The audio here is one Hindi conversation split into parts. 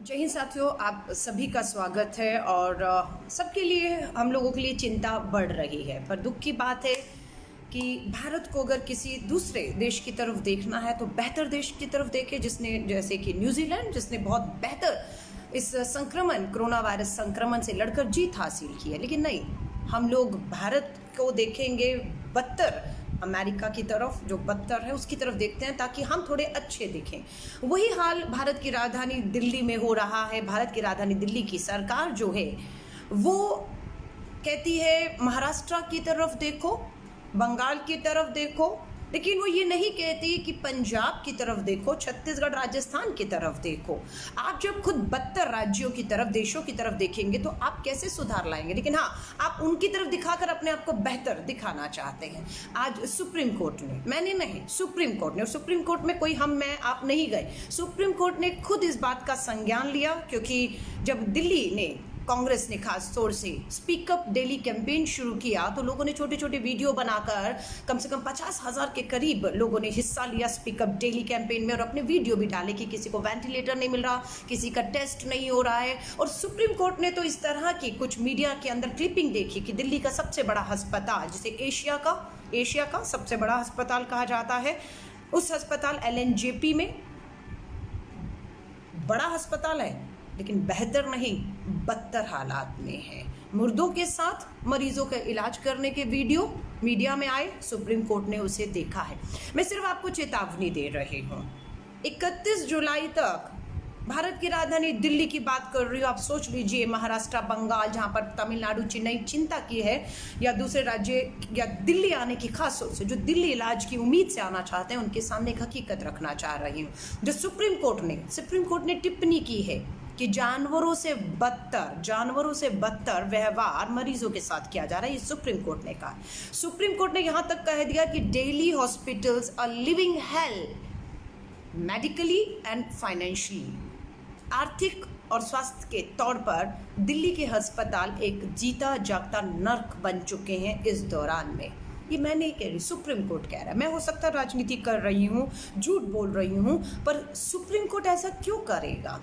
जय हिंद साथियों, आप सभी का स्वागत है। और सबके लिए, हम लोगों के लिए चिंता बढ़ रही है। पर दुख की बात है कि भारत को अगर किसी दूसरे देश की तरफ देखना है तो बेहतर देश की तरफ देखे, जिसने, जैसे कि न्यूजीलैंड, जिसने बहुत बेहतर इस कोरोना वायरस संक्रमण से लड़कर जीत हासिल की है। लेकिन नहीं, हम लोग भारत को देखेंगे बदतर अमेरिका की तरफ, जो बदतर है उसकी तरफ देखते हैं ताकि हम थोड़े अच्छे दिखें। वही हाल भारत की राजधानी दिल्ली में हो रहा है। भारत की राजधानी दिल्ली की सरकार जो है वो कहती है महाराष्ट्र की तरफ देखो, बंगाल की तरफ देखो, लेकिन वो ये नहीं कहती कि पंजाब की तरफ देखो, छत्तीसगढ़, राजस्थान की तरफ देखो। आप जब खुद बदतर राज्यों की तरफ, देशों की तरफ देखेंगे तो आप कैसे सुधार लाएंगे? लेकिन हाँ, आप उनकी तरफ दिखाकर अपने आप को बेहतर दिखाना चाहते हैं। आज सुप्रीम कोर्ट ने, मैंने नहीं, सुप्रीम कोर्ट ने, और सुप्रीम कोर्ट में कोई हम, मैं, आप नहीं गए। सुप्रीम कोर्ट ने खुद इस बात का संज्ञान लिया, क्योंकि जब दिल्ली ने, कांग्रेस ने खास तौर से स्पीकअप डेली कैंपेन शुरू किया तो लोगों ने छोटे छोटे वीडियो बनाकर, कम से कम 50,000 के करीब लोगों ने हिस्सा लिया स्पीकअप डेली कैंपेन में, और अपने वीडियो भी डाले कि किसी को वेंटिलेटर नहीं मिल रहा, किसी का टेस्ट नहीं हो रहा है। और सुप्रीम कोर्ट ने तो इस तरह की कुछ मीडिया के अंदर क्लिपिंग देखी कि दिल्ली का सबसे बड़ा अस्पताल, जिसे एशिया का सबसे बड़ा अस्पताल कहा जाता है, उस अस्पताल LNJP में, बड़ा अस्पताल है लेकिन बेहतर नहीं, बदतर हालात में है। मुर्दों के साथ मरीजों का इलाज करने के वीडियो मीडिया में आए, सुप्रीम कोर्ट ने उसे देखा है। मैं सिर्फ आपको चेतावनी दे रही हूँ, 31 जुलाई तक भारत की राजधानी दिल्ली की बात कर रही हूँ। आप सोच लीजिए, महाराष्ट्र, बंगाल, जहाँ पर तमिलनाडु, चेन्नई चिंता की है, या दूसरे राज्य, या दिल्ली आने की, खास तौर से जो दिल्ली इलाज की उम्मीद से आना चाहते हैं, उनके सामने एक हकीकत रखना चाह रही हूँ। जो सुप्रीम कोर्ट ने टिप्पणी की है कि जानवरों से बदतर व्यवहार मरीजों के साथ किया जा रहा है, ये सुप्रीम कोर्ट ने कहा। सुप्रीम कोर्ट ने यहां तक कह दिया कि daily hospitals are living hell medically and financially. आर्थिक और स्वास्थ्य के तौर पर दिल्ली के अस्पताल एक जीता जागता नर्क बन चुके हैं इस दौरान में। ये मैं नहीं कह रही, सुप्रीम कोर्ट कह रहा है। मैं हो सकता राजनीति कर रही हूँ, झूठ बोल रही हूँ, पर सुप्रीम कोर्ट ऐसा क्यों करेगा?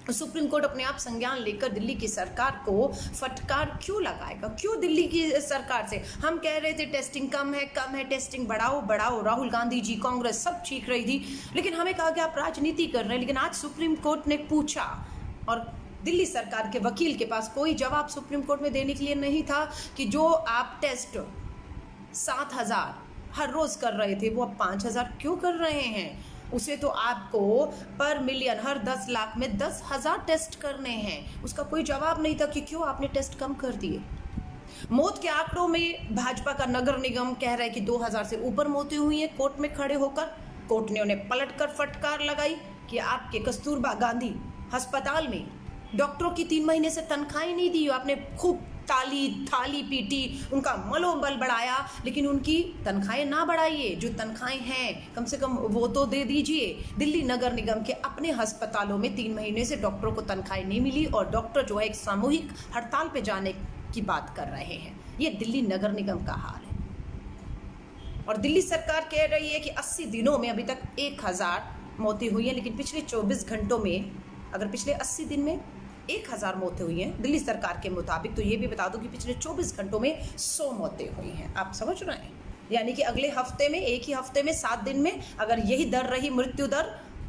सुप्रीम कोर्ट अपने आप संज्ञान लेकर दिल्ली की सरकार को फटकार क्यों लगाएगा? क्यों दिल्ली की सरकार से? हम कह रहे थे टेस्टिंग कम है, टेस्टिंग बढ़ाओ। राहुल गांधी जी, कांग्रेस सब चीख रही थी, लेकिन हमें कहा कि आप राजनीति कर रहे हैं। लेकिन आज सुप्रीम कोर्ट ने पूछा और दिल्ली सरकार के वकील के पास कोई जवाब सुप्रीम कोर्ट में देने के लिए नहीं था कि जो आप टेस्ट 7,000 हर रोज कर रहे थे, वो अब 5,000 क्यों कर रहे हैं? उसे तो आपको पर मिलियन, हर 10 लाख में 10,000 टेस्ट करने हैं। उसका कोई जवाब नहीं था कि क्यों आपने टेस्ट कम कर दिए। मौत के आंकड़ों में भाजपा का नगर निगम कह रहा है कि 2,000 से ऊपर मौतें हुई हैं। कोर्ट में खड़े होकर कोर्ट ने उन्हें पलटकर फटकार लगाई कि आपके कस्तूरबा गांधी अस्पताल में डॉक्टरों की 3 महीने से तनख्वाहें नहीं दी, आपने खूब थाली पीटी, उनका मनोबल बढ़ाया, लेकिन उनकी तनख्वाहें ना बढ़ाइए। जो तनख्वाहें हैं कम से कम वो तो दे दीजिए। दिल्ली नगर निगम के अपने अस्पतालों में 3 महीने से डॉक्टरों को तनख्वाहें नहीं मिली, और डॉक्टर जो है एक सामूहिक हड़ताल पे जाने की बात कर रहे हैं। ये दिल्ली नगर निगम का हाल है। और दिल्ली सरकार कह रही है कि 80 दिनों में अभी तक 1,000 मौतें हुई हैं, लेकिन पिछले 24 घंटों में, अगर पिछले 80 दिन में 1,000 मौतें हुई हैं दिल्ली सरकार के मुताबिक, तो ये भी बता दो कि पिछले 24 घंटों में 100 मौतें हुई हैं। आप समझ रहे हैं? यानी कि अगले हफ्ते में, एक ही हफ्ते में 7 दिन में अगर यही दर रही मृत्यु दर,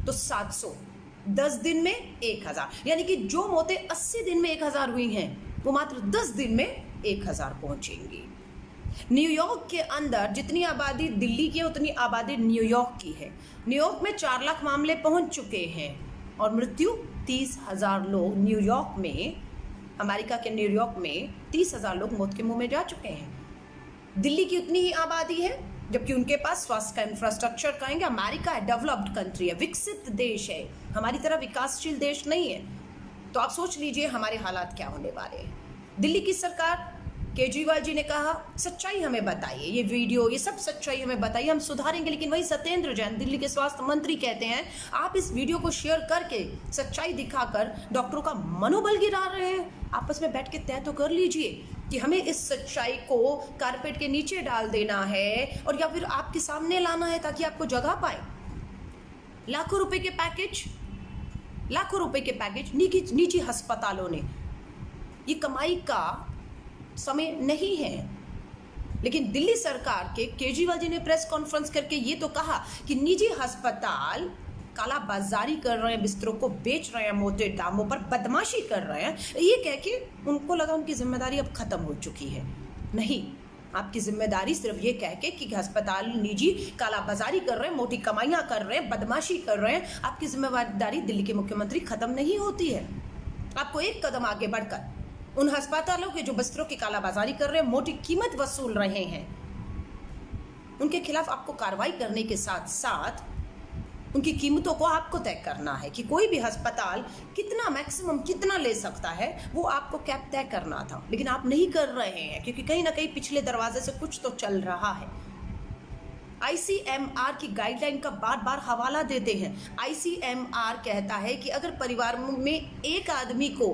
तो 700, 10 दिन में 1,000, यानी कि जो मौतें 80 दिन में 1,000 हुई हैं वो मात्र 10 दिन में 1,000 पहुंचेंगी। न्यूयॉर्क के अंदर जितनी आबादी दिल्ली की है, उतनी आबादी न्यूयॉर्क की है। न्यूयॉर्क में 4 लाख मामले पहुंच चुके हैं और मृत्यु 30,000 लोग न्यूयॉर्क में, अमेरिका के न्यूयॉर्क में 30,000 लोग मौत के मुंह में जा चुके हैं। दिल्ली की उतनी ही आबादी है, जबकि उनके पास स्वास्थ्य का इंफ्रास्ट्रक्चर, कहेंगे अमेरिका है, डेवलप्ड कंट्री है, विकसित देश है, हमारी तरह विकासशील देश नहीं है। तो आप सोच लीजिए हमारे हालात क्या होने वाले हैं। दिल्ली की सरकार, केजरीवाल जी ने कहा सच्चाई हमें बताइए, ये वीडियो, ये सब सच्चाई हमें बताइए, हम सुधारेंगे। लेकिन वही सत्येंद्र जैन, दिल्ली के स्वास्थ्य मंत्री, कहते हैं आप इस वीडियो को शेयर करके, सच्चाई दिखाकर डॉक्टरों का मनोबल गिरा रहे हैं। आपस में बैठ के तय तो कर लीजिए कि हमें इस सच्चाई को कारपेट के नीचे डाल देना है, और या फिर आपके सामने लाना है ताकि आपको जगह पाए। लाखों रुपए के पैकेज लाखों रुपए के पैकेज निजी अस्पतालों ने। ये कमाई का समय नहीं है। लेकिन दिल्ली सरकार के केजरीवाल जी ने प्रेस कॉन्फ्रेंस करके ये तो कहा कि निजी अस्पताल कालाबाजारी कर रहे हैं, बिस्तरों को बेच रहे हैं मोटे दामों पर, बदमाशी कर रहे हैं। ये कह के उनको लगा उनकी जिम्मेदारी अब खत्म हो चुकी है। नहीं, आपकी जिम्मेदारी सिर्फ ये कह के कि अस्पताल निजी कालाबाजारी कर रहे हैं, मोटी कमाइयां कर रहे हैं, बदमाशी कर रहे हैं, आपकी जिम्मेदारी दिल्ली के मुख्यमंत्री खत्म नहीं होती है। आपको एक कदम आगे बढ़कर उन अस्पतालों के जो बिस्तरों की कालाबाजारी कर रहे हैं, मोटी कीमत वसूल रहे हैं, उनके खिलाफ आपको कार्रवाई करने के साथ साथ उनकी कीमतों को आपको तय करना है कि कोई भी अस्पताल कितना मैक्सिमम कितना ले सकता है, वो आपको कैप तय करना था। लेकिन आप नहीं कर रहे हैं, क्योंकि कहीं ना कहीं पिछले दरवाजे से कुछ तो चल रहा है। ICMR की गाइडलाइन का बार बार हवाला देते हैं। ICMR कहता है कि अगर परिवार में एक आदमी को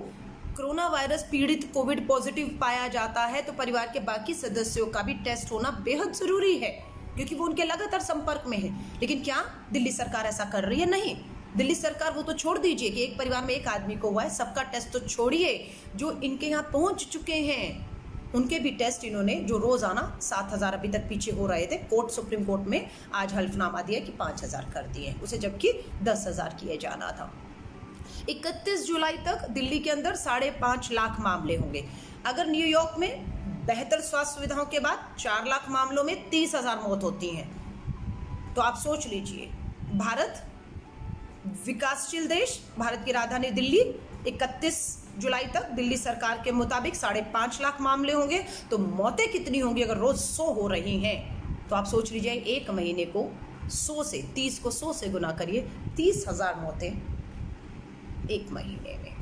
कोरोना वायरस पीड़ित कोविड पॉजिटिव पाया जाता है तो परिवार के बाकी सदस्यों का भी टेस्ट होना बेहद जरूरी है, क्योंकि वो उनके लगातार संपर्क में है। लेकिन क्या दिल्ली सरकार ऐसा कर रही है? नहीं। दिल्ली सरकार वो तो छोड़ दीजिए कि एक परिवार में एक आदमी को हुआ है, सबका टेस्ट तो छोड़िए, जो इनके यहाँ पहुंच चुके हैं उनके भी टेस्ट इन्होंने, जो रोजाना 7,000 अभी तक पीछे हो रहे थे, सुप्रीम कोर्ट में आज हल्फनामा दिया कि 5,000 कर दिए उसे, जबकि 10,000 किए जाना था। 31 जुलाई तक दिल्ली के अंदर 5.5 लाख मामले होंगे। अगर न्यूयॉर्क में बेहतर स्वास्थ्य सुविधाओं के बाद 4 लाख मामलों में 30,000 मौत होती हैं, तो आप सोच लीजिए, भारत विकासशील देश, भारत की राजधानी दिल्ली, 31 जुलाई तक दिल्ली सरकार के मुताबिक 5.5 लाख मामले होंगे, तो मौतें कितनी होंगी? अगर रोज 100 हो रही हैं तो आप सोच लीजिए, एक महीने को 100 से 30 को 100 से गुना करिए, 30,000 मौतें एक महीने में।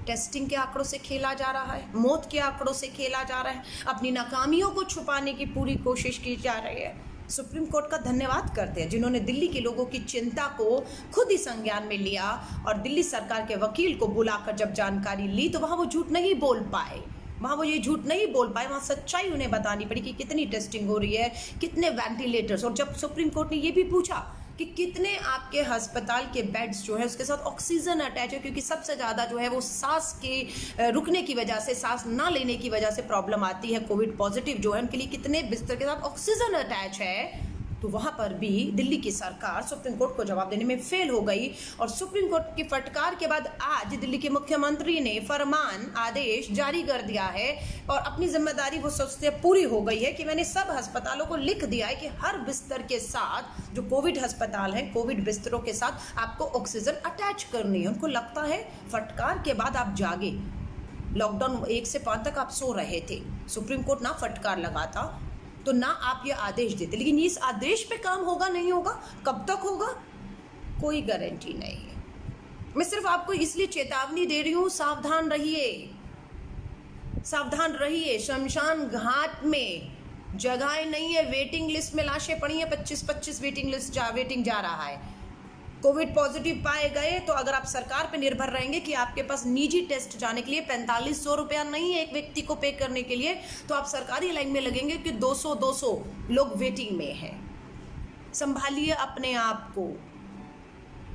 टेस्टिंग के आंकड़ों से खेला जा रहा है, मौत के आंकड़ों से खेला जा रहा है, अपनी नाकामियों को छुपाने की पूरी कोशिश की जा रही है। सुप्रीम कोर्ट का धन्यवाद करते हैं जिन्होंने दिल्ली के लोगों की चिंता को खुद ही संज्ञान में लिया और दिल्ली सरकार के वकील को बुलाकर जब जानकारी ली तो वहां वो झूठ नहीं बोल पाए, वहां सच्चाई उन्हें बतानी पड़ी कि कितनी टेस्टिंग हो रही है, कितने वेंटिलेटर्स। और जब सुप्रीम कोर्ट ने ये भी पूछा कि कितने आपके अस्पताल के बेड्स जो है उसके साथ ऑक्सीजन अटैच है, क्योंकि सबसे ज़्यादा जो है वो सांस के रुकने की वजह से, सांस ना लेने की वजह से प्रॉब्लम आती है, कोविड पॉजिटिव जो है उनके लिए कितने बिस्तर के साथ ऑक्सीजन अटैच है, तो वहां पर भी दिल्ली की सरकार सुप्रीम कोर्ट को जवाब देने में फेल हो गई। और सुप्रीम कोर्ट की फटकार के बाद आज दिल्ली के मुख्यमंत्री ने फरमान आदेश जारी कर दिया है और अपनी जिम्मेदारी वो सोचते पूरी हो गई है कि मैंने सब अस्पतालों को लिख दिया है कि हर बिस्तर के साथ, जो कोविड अस्पताल है, कोविड बिस्तरों के साथ आपको ऑक्सीजन अटैच करनी है। उनको लगता है फटकार के बाद आप जागे, लॉकडाउन 1 से 5 तक आप सो रहे थे, सुप्रीम कोर्ट ना फटकार लगाता तो ना आप ये आदेश देते। लेकिन इस आदेश पे काम होगा नहीं होगा, कब तक होगा, कोई गारंटी नहीं है। मैं सिर्फ आपको इसलिए चेतावनी दे रही हूं, सावधान रहिए, सावधान रहिए। शमशान घाट में जगह नहीं है, वेटिंग लिस्ट में लाशें पड़ी हैं, 25-25 वेटिंग जा रहा है। कोविड पॉजिटिव पाए गए तो अगर आप सरकार पे निर्भर रहेंगे कि आपके पास निजी टेस्ट जाने के लिए 4500 रुपया नहीं है एक व्यक्ति को पे करने के लिए, तो आप सरकारी लाइन में लगेंगे कि 200 लोग वेटिंग में हैं। संभालिए अपने आप को।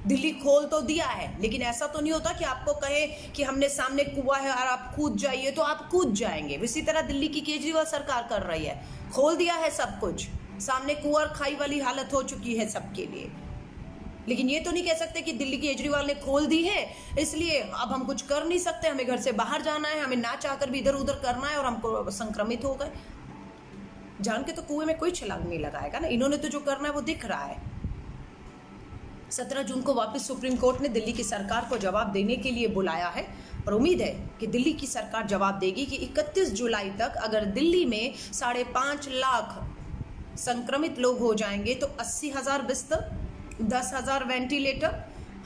दिल्ली खोल तो दिया है, लेकिन ऐसा तो नहीं होता कि आपको कहे कि हमने सामने कुआं है और आप कूद जाइए तो आप कूद जाएंगे। इसी तरह दिल्ली की केजरीवाल सरकार कर रही है, खोल दिया है सब कुछ, सामने कुआं खाई वाली हालत हो चुकी है सबके लिए। लेकिन ये तो नहीं कह सकते कि दिल्ली की केजरीवाल ने खोल दी है इसलिए अब हम कुछ कर नहीं सकते, हमें घर से बाहर जाना है, हमें ना चाहकर भी इधर उधर करना है और हमको संक्रमित हो गए। जान के तो कुएं में कोई छलांग नहीं लगाएगा ना, इन्होंने तो जो करना है वो दिख रहा है। 17 जून को वापस सुप्रीम कोर्ट ने दिल्ली की सरकार को जवाब देने के लिए बुलाया है और उम्मीद है कि दिल्ली की सरकार जवाब देगी कि 31 जुलाई तक अगर दिल्ली में 5.5 लाख संक्रमित लोग हो जाएंगे तो 80,000 बिस्तर, 10,000 वेंटिलेटर,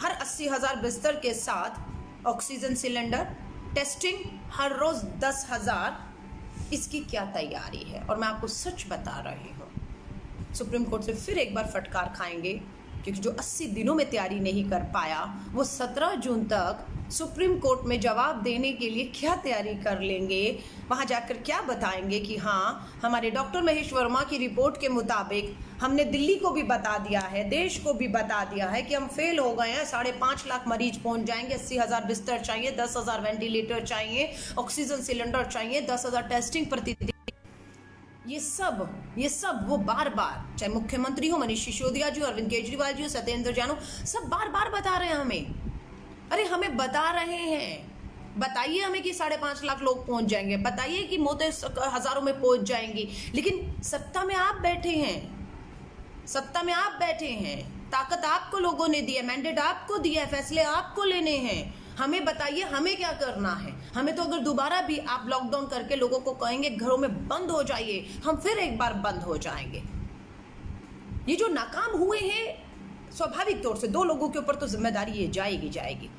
हर 80,000 बिस्तर के साथ ऑक्सीजन सिलेंडर, टेस्टिंग हर रोज 10,000, इसकी क्या तैयारी है। और मैं आपको सच बता रही हूँ, सुप्रीम कोर्ट से फिर एक बार फटकार खाएंगे, क्योंकि जो 80 दिनों में तैयारी नहीं कर पाया वो 17 जून तक सुप्रीम कोर्ट में जवाब देने के लिए क्या तैयारी कर लेंगे, वहां जाकर क्या बताएंगे कि हाँ, हमारे डॉक्टर महेश वर्मा की रिपोर्ट के मुताबिक हमने दिल्ली को भी बता दिया है, देश को भी बता दिया है कि हम फेल हो गए हैं, 5.5 लाख मरीज पहुंच जाएंगे, 80,000 बिस्तर चाहिए, 10,000 वेंटिलेटर चाहिए, ऑक्सीजन सिलेंडर चाहिए, 10,000 टेस्टिंग प्रतिदिन। ये सब वो बार बार, चाहे मुख्यमंत्री हो मनीष सिसोदिया जी, अरविंद केजरीवाल जी, सत्येंद्र जैन, सब बार बार बता रहे हैं हमें। अरे हमें बता रहे हैं, बताइए हमें कि 5.5 लाख लोग पहुंच जाएंगे, बताइए कि मौतें हजारों में पहुंच जाएंगी, लेकिन सत्ता में आप बैठे हैं, सत्ता में आप बैठे हैं, ताकत आपको लोगों ने दी है, मैंडेट आपको दिया है, फैसले आपको लेने हैं। हमें बताइए हमें क्या करना है। हमें तो अगर दोबारा भी आप लॉकडाउन करके लोगों को कहेंगे घरों में बंद हो जाइए, हम फिर एक बार बंद हो जाएंगे। ये जो नाकाम हुए हैं, स्वाभाविक तौर से 2 लोगों के ऊपर तो जिम्मेदारी ये जाएगी।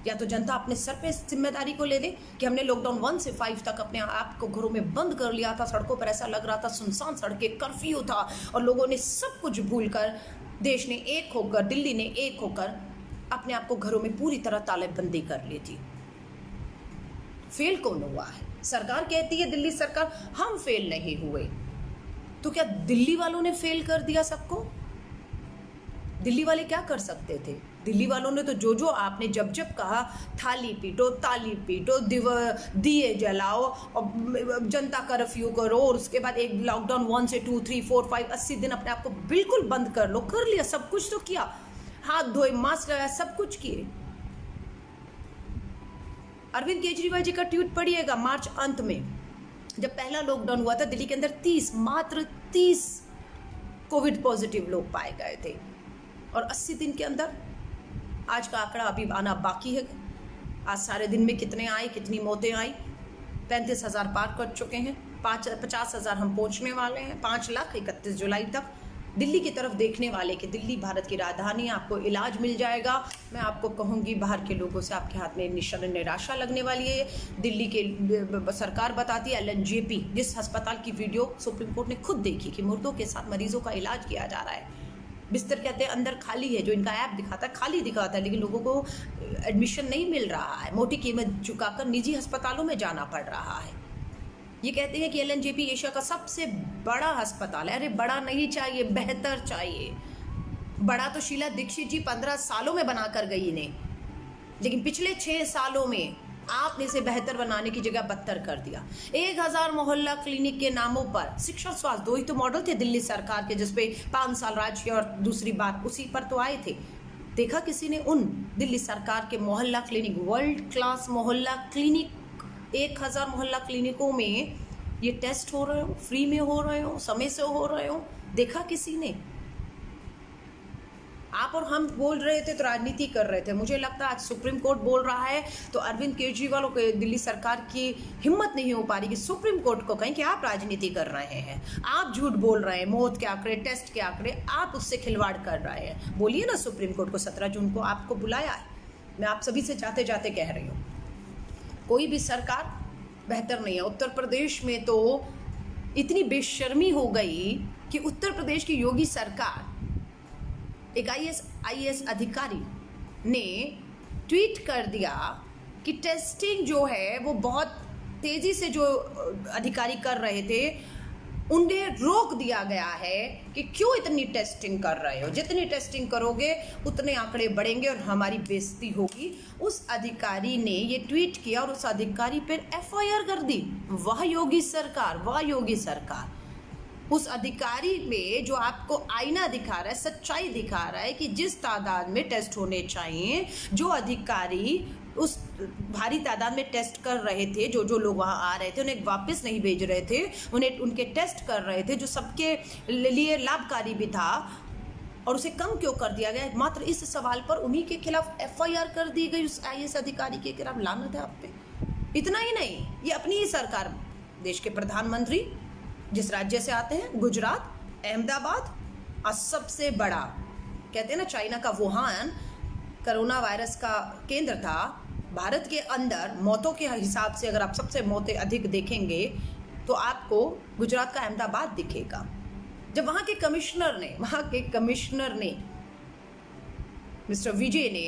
या तो जनता अपने सर पे इस जिम्मेदारी को ले दे कि हमने लॉकडाउन 1 से 5 तक अपने आप को घरों में बंद कर लिया था, सड़कों पर ऐसा लग रहा था सुनसान सड़कें, कर्फ्यू था, और लोगों ने सब कुछ भूलकर, देश ने एक होकर, दिल्ली ने एक होकर अपने आप को घरों में पूरी तरह तालेबंदी कर ली थी। फेल कौन हुआ है? सरकार कहती है, दिल्ली सरकार, हम फेल नहीं हुए। तो क्या दिल्ली वालों ने फेल कर दिया सबको? दिल्ली वाले क्या कर सकते थे? दिल्ली वालों ने तो जो आपने जब कहा, थाली पीटो, ताली पीटो, दिए जलाओ और जनता कर्फ्यू करो, और उसके बाद एक लॉकडाउन 1 से 2, 3, 4, 5, 80 दिन अपने आप को बिल्कुल बंद कर लो, कर लिया, सब कुछ तो किया, हाथ धोए, मास्क लगाया, सब कुछ किए। अरविंद केजरीवाल जी का ट्वीट पढ़िएगा, मार्च अंत में जब पहला लॉकडाउन हुआ था, दिल्ली के अंदर मात्र 30 कोविड पॉजिटिव लोग पाए गए थे, और 80 दिन के अंदर, आज का आंकड़ा अभी आना बाकी है, आज सारे दिन में कितने आए, कितनी मौतें आई, 35,000 पार कर चुके हैं, 50,000 हम पहुंचने वाले हैं, 5 लाख 31 जुलाई तक। दिल्ली की तरफ देखने वाले कि दिल्ली भारत की राजधानी, आपको इलाज मिल जाएगा। मैं आपको कहूँगी, बाहर के लोगों से आपके हाथ में निराशा लगने वाली है। दिल्ली के सरकार बताती है, LNJP, जिस अस्पताल की वीडियो सुप्रीम कोर्ट ने खुद देखी कि मुर्दों के साथ मरीजों का इलाज किया जा रहा है, बिस्तर कहते हैं अंदर खाली है, जो इनका ऐप दिखाता है खाली दिखाता है, लेकिन लोगों को एडमिशन नहीं मिल रहा है, मोटी कीमत चुकाकर निजी अस्पतालों में जाना पड़ रहा है। ये कहते हैं कि LNJP एशिया का सबसे बड़ा अस्पताल है। अरे बड़ा नहीं चाहिए, बेहतर चाहिए। बड़ा तो शीला दीक्षित जी 15 सालों में बनाकर गई इन्हें, लेकिन पिछले 6 सालों में आपने इसे बेहतर बनाने की जगह बदतर कर दिया। 1000 मोहल्ला क्लिनिक के नामों पर शिक्षा स्वास्थ्य, 2 ही तो मॉडल थे दिल्ली सरकार के, जिसपे 5 साल राज किया, और दूसरी बात उसी पर तो आए थे। देखा किसी ने उन दिल्ली सरकार के मोहल्ला क्लिनिक, वर्ल्ड क्लास मोहल्ला क्लिनिक, 1000 मोहल्ला क्लिनिकों में ये टेस्ट हो रहे हो, फ्री में हो रहे हो, समय से हो रहे हो, देखा किसी ने? आप और हम बोल रहे थे तो राजनीति कर रहे थे। मुझे लगता है आज सुप्रीम कोर्ट बोल रहा है तो अरविंद केजरीवाल को, दिल्ली सरकार की हिम्मत नहीं हो पा रही कि सुप्रीम कोर्ट को कहें कि आप राजनीति कर रहे हैं, आप झूठ बोल रहे हैं, मौत के आंकड़े, टेस्ट के आंकड़े, आप उससे खिलवाड़ कर रहे हैं। बोलिए ना सुप्रीम कोर्ट को, 17 जून को आपको बुलाया है। मैं आप सभी से जाते जाते कह रही हूँ, कोई भी सरकार बेहतर नहीं है। उत्तर प्रदेश में तो इतनी बेशर्मी हो गई कि उत्तर प्रदेश की योगी सरकार, एक IAS अधिकारी ने ट्वीट कर दिया कि टेस्टिंग जो है वो बहुत तेजी से जो अधिकारी कर रहे थे उन्हें रोक दिया गया है कि क्यों इतनी टेस्टिंग कर रहे हो, जितनी टेस्टिंग करोगे उतने आंकड़े बढ़ेंगे और हमारी बेइज्जती होगी। उस अधिकारी ने ये ट्वीट किया और उस अधिकारी पर FIR कर दी। वाह योगी सरकार, वाह योगी सरकार। उस अधिकारी में जो आपको आईना दिखा रहा है, सच्चाई दिखा रहा है कि जिस तादाद में टेस्ट होने चाहिए, जो अधिकारी उस भारी तादाद में टेस्ट कर रहे थे, जो लोग वहाँ आ रहे थे उन्हें वापस नहीं भेज रहे थे, उन्हें उनके टेस्ट कर रहे थे, जो सबके लिए लाभकारी भी था, और उसे कम क्यों कर दिया गया? मात्र इस सवाल पर उन्हीं के खिलाफ FIR कर दी गई, उस IAS अधिकारी के खिलाफ। लानत है आप पे। इतना ही नहीं, ये अपनी ही सरकार, देश के प्रधानमंत्री जिस राज्य से आते हैं, गुजरात, अहमदाबाद, और सबसे बड़ा कहते हैं ना चाइना का वुहान कोरोना वायरस का केंद्र था। भारत के अंदर मौतों के हिसाब से अगर आप सबसे मौतें अधिक देखेंगे तो आपको गुजरात का अहमदाबाद दिखेगा। जब वहाँ के कमिश्नर ने मिस्टर विजय ने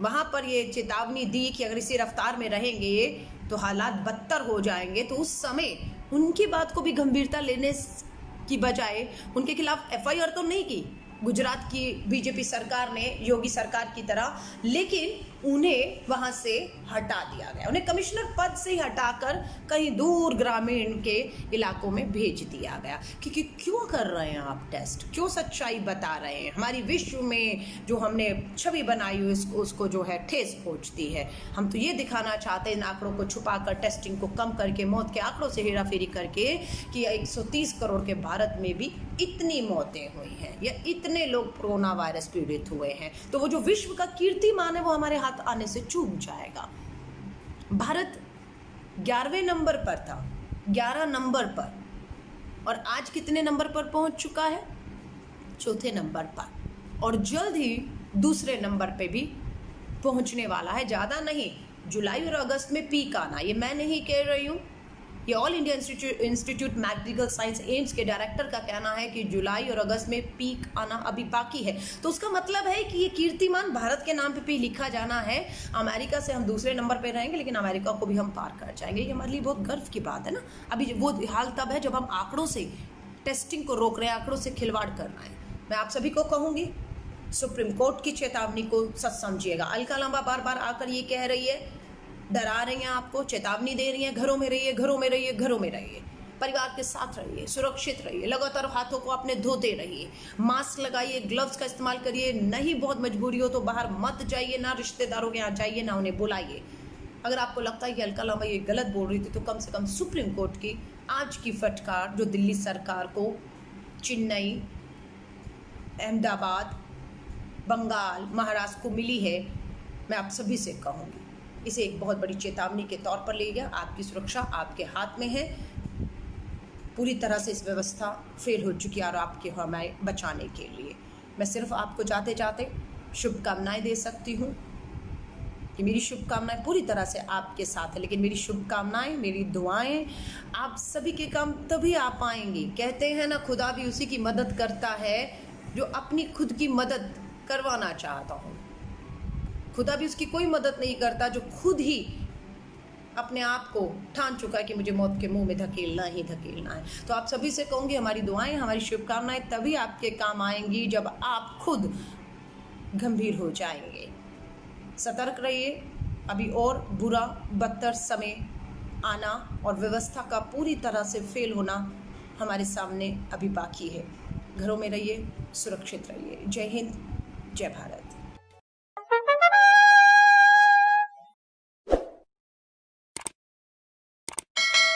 वहाँ पर ये चेतावनी दी कि अगर इसी रफ्तार में रहेंगे तो हालात बदतर हो जाएंगे, तो उस समय उनकी बात को भी गंभीरता लेने की बजाय उनके खिलाफ एफआईआर तो नहीं की गुजरात की बीजेपी सरकार ने, योगी सरकार की तरह, लेकिन उन्हें वहां से हटा दिया गया। उन्हें कमिश्नर पद से ही हटाकर कहीं दूर ग्रामीण के इलाकों में भेज दिया गया। क्योंकि क्यों कर रहे हैं आप टेस्ट, क्यों सच्चाई बता रहे हैं? हमारी विश्व में जो हमने छवि बनाई हुई उसको जो है ठेस पहुंचती है। हम तो ये दिखाना चाहते हैं इन आंकड़ों को छुपाकर, टेस्टिंग को कम करके, मौत के आंकड़ों से हेराफेरी करके कि 130 करोड़ के भारत में भी इतनी मौतें हुई हैं या इतने लोग कोरोना वायरस पीड़ित हुए हैं, तो वो जो विश्व का कीर्तिमान है वो हमारे हाथ आने से चूक जाएगा। भारत 11वें नंबर पर था, 11 नंबर पर, और आज कितने नंबर पर पहुंच चुका है? चौथे नंबर पर, और जल्द ही दूसरे नंबर पे भी पहुंचने वाला है। ज़्यादा नहीं, जुलाई और अगस्त में पीक आना, ये मैं नहीं कह रही हूँ, ये all India institute medical science AIIMS के डायरेक्टर का कहना है कि जुलाई और अगस्त में पीक आना अभी बाकी है। तो उसका मतलब है कि ये कीर्तिमान भारत के नाम पे भी लिखा जाना है। अमेरिका से हम दूसरे नंबर पे रहेंगे, लेकिन अमेरिका को भी हम पार कर जाएंगे। ये हमारे लिए बहुत गर्व की बात है ना। अभी वो हाल तब है जब हम आंकड़ों से टेस्टिंग को रोक रहे हैं, आंकड़ों से खिलवाड़ कर रहे हैं। मैं आप सभी को कहूँगी, सुप्रीम कोर्ट की चेतावनी को सच समझिएगा। अलका लांबा बार बार आकर ये कह रही है, डरा रही हैं आपको, चेतावनी दे रही हैं, घरों में रहिए, घरों में रहिए, घरों में रहिए, परिवार के साथ रहिए, सुरक्षित रहिए, लगातार हाथों को अपने धोते रहिए, मास्क लगाइए, ग्लव्स का इस्तेमाल करिए, नहीं बहुत मजबूरी हो तो बाहर मत जाइए, ना रिश्तेदारों के यहाँ जाइए, ना उन्हें बुलाइए। अगर आपको लगता है कि अलका लांबा ये गलत बोल रही थी, तो कम से कम सुप्रीम कोर्ट की आज की फटकार जो दिल्ली सरकार को, चेन्नई, अहमदाबाद, बंगाल, महाराष्ट्र को मिली है, मैं आप सभी से कहूँगी, इसे एक बहुत बड़ी चेतावनी के तौर पर ले गया। आपकी सुरक्षा आपके हाथ में है। पूरी तरह से इस व्यवस्था फेल हो चुकी है और आपके हमें बचाने के लिए मैं सिर्फ आपको जाते जाते शुभकामनाएं दे सकती हूँ कि मेरी शुभकामनाएं पूरी तरह से आपके साथ है, लेकिन मेरी शुभकामनाएं, मेरी दुआएं आप सभी के काम तभी आ पाएंगी। कहते हैं ना, खुदा भी उसी की मदद करता है जो अपनी खुद की मदद करवाना चाहता हूँ। खुदा भी उसकी कोई मदद नहीं करता जो खुद ही अपने आप को ठान चुका है कि मुझे मौत के मुंह में धकेलना ही धकेलना है। तो आप सभी से कहूँगी, हमारी दुआएं, हमारी शुभकामनाएं तभी आपके काम आएंगी जब आप खुद गंभीर हो जाएंगे। सतर्क रहिए, अभी और बुरा बदतर समय आना और व्यवस्था का पूरी तरह से फेल होना हमारे सामने अभी बाकी है। घरों में रहिए, सुरक्षित रहिए। जय हिंद, जय भारत।